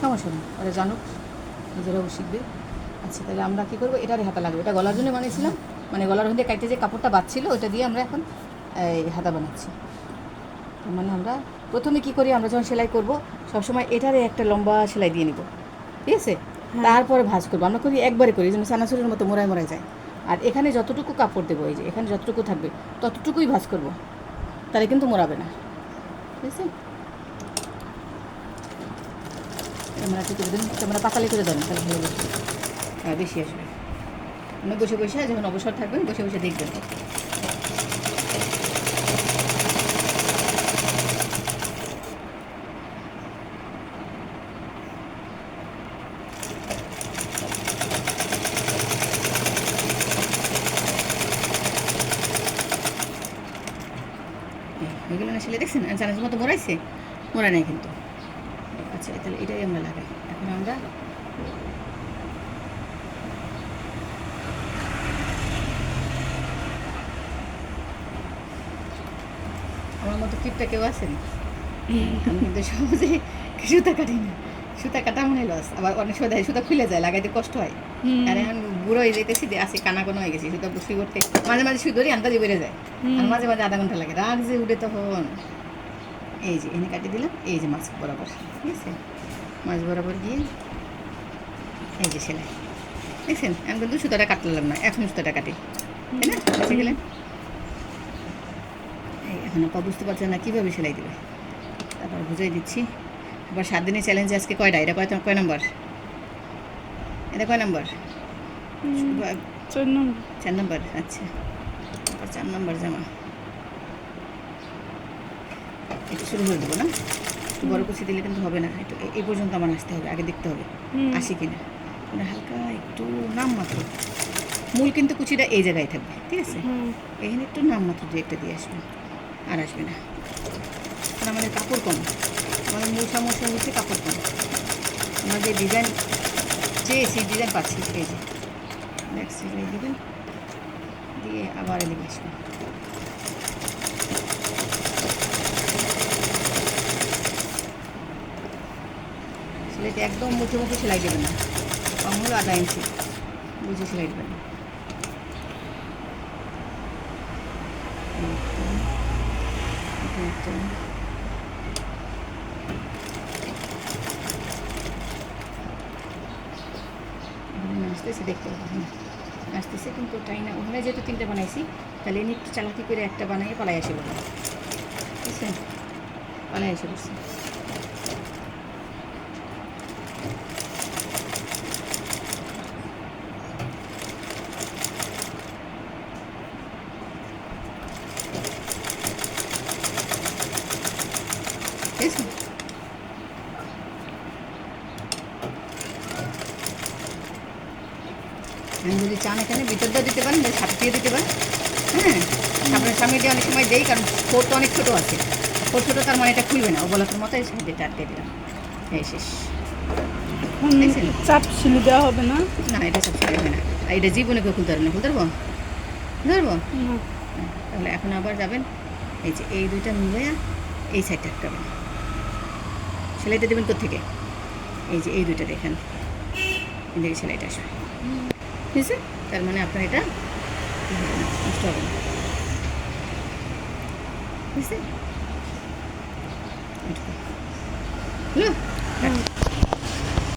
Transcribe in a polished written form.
সমস্যা নেই, ওরা জানুক, নিজেরাও শিখবে। আচ্ছা, তাহলে আমরা কী করবো, এটারই হাতা লাগবে। এটা গলার জন্য বানিয়েছিলাম, মানে গলার মধ্যে কাটতে যে কাপড়টা বাঁচছিল ওটা দিয়ে আমরা এখন এই হাতা বানাচ্ছি। মানে আমরা প্রথমে কী করি, আমরা যখন সেলাই করবো সবসময় এটারে একটা লম্বা সেলাই দিয়ে নিব, ঠিক আছে? তারপরে ভাঁজ করবো। আমরা করি একবারে করি, যেন সানাসুরের মতো মোড়ায় মোড়ায় যায়। আর এখানে যতটুকু কাপড় দেবো, এই যে এখানে যতটুকু থাকবে ততটুকুই ভাঁজ করবো, তাহলে কিন্তু মোড়াবে না, ঠিক আছে? ক্যামেরা করে দেন, ক্যামেরা পাকালে করে দেবেন, তাহলে ভালো লাগবে। হ্যাঁ, বেশি আসবে। মানে বসে বসে যখন অবসর থাকবেন বসে বসে দেখবেন। এগুলো না সেলে দেখছেন চানাচুর মতো মোড়াইছে, মোড়া নেই কিন্তু। আচ্ছা, তাহলে এটাই আমরা লাগাই। এখন আমরা আমার মতো কিপটা কেউ আসেনি, আমি কিন্তু সহজে সুতা কাটি না। সুতা কাটা মনে লস, আবার অনেক সময় সুতা খুলে যায়, লাগাইতে কষ্ট হয়। আর এখন বুড়ো হয়ে যেতেছি, আসে কানা কোনো হয়ে গেছি, সুতা শুই করতে মাঝে মাঝে শুই ধরি আন্দাজে বেড়ে যায়, আর মাঝে মাঝে আধা ঘন্টা লাগে, রাগ যে উঠে তখন। এই যে এনে কাটিয়ে দিলাম, এই যে মাছ বরাবর, ঠিক আছে? মাছ বরাবর গিয়ে এই যে সেলাই দেখছেন। আমি কিন্তু সুতাটা কাটলাম না, এখন সুতাটা কাটি, তাই না? বুঝে গেলেন? এই এখন আপা বুঝতে পারছেন না কীভাবে সেলাই দেবে, তারপর বুঝাই দিচ্ছি। এবার 7 দিনের চ্যালেঞ্জে আজকে কয়টা, এটা কয় নম্বর, এটা কয় নম্বর? 4 নম্বর। আচ্ছা, 4 নম্বর জামা। একটু শুরু করে দেবো না, একটু বড় কুচি দিলে কিন্তু হবে না, একটু এই পর্যন্ত আমার আসতে হবে, আগে দেখতে হবে আসি কিনা। মানে হালকা একটু নাম মাত্র, মূল কিন্তু কুচিটা এই জায়গায় থাকবে, ঠিক আছে? এখানে একটু নাম মাত্র দিয়ে একটা দিয়ে আসবে, আর আসবে না, কারণ আমাদের কাপড় কম। আমাদের মূল সমস্যা হচ্ছে কাপড় কম। আমরা যে ডিজাইন চেয়েছি ডিজাইন পাচ্ছি, এই যে নেক্সট সেলাই দেবেন, দিয়ে আবার এদিকে আসবে। সেলাইতে একদম মুখে মুখে সেলাই দেবেন না, কম হলো আধা ইঞ্চি বুঝে সেলাই দেবেন। আসতেছে, দেখতে পাবেন আসতেছে, কিন্তু তাই না। ওখানে যেহেতু 3টে বানাইছি, তাহলে এনে একটু চালাকি করে একটা বানাইয়ে পালাই আসে বলুন, ঠিক আছে? পালাই এসে বলছি। ঠিক আছে, আমি যদি চান এখানে ভিতরটা দিতে পারেন, সাপ দিয়ে দিতে পারেন। হ্যাঁ, আপনার সামনে দিয়ে অনেক সময় দেই, কারণ ফোর তো অনেক ছোটো আছে, ফোর ছোটো, তার মানে এটা খুলবে না, ও বলার মতো এই সাইডে আটকে দিলাম, এই শেষ। চাপ সিলি দেওয়া হবে না? না, এটা চাপ সিলি হবে না, আর এটা জীবনে কেউ খুলতে পারবে না। খুলতে পারবো, ধরবো। তাহলে এখন আবার যাবেন, এই যে এই দুইটা মিলে এই সাইডটা আটকাবেন, সেলাইটা দেবেন কোত্থেকে, এই যে এই দুইটা দেখেন, এদিকে সেলাইটা আসবে, ঠিক আছে? তার মানে আপনার এটা নষ্ট হবে না, ঠিক আছে?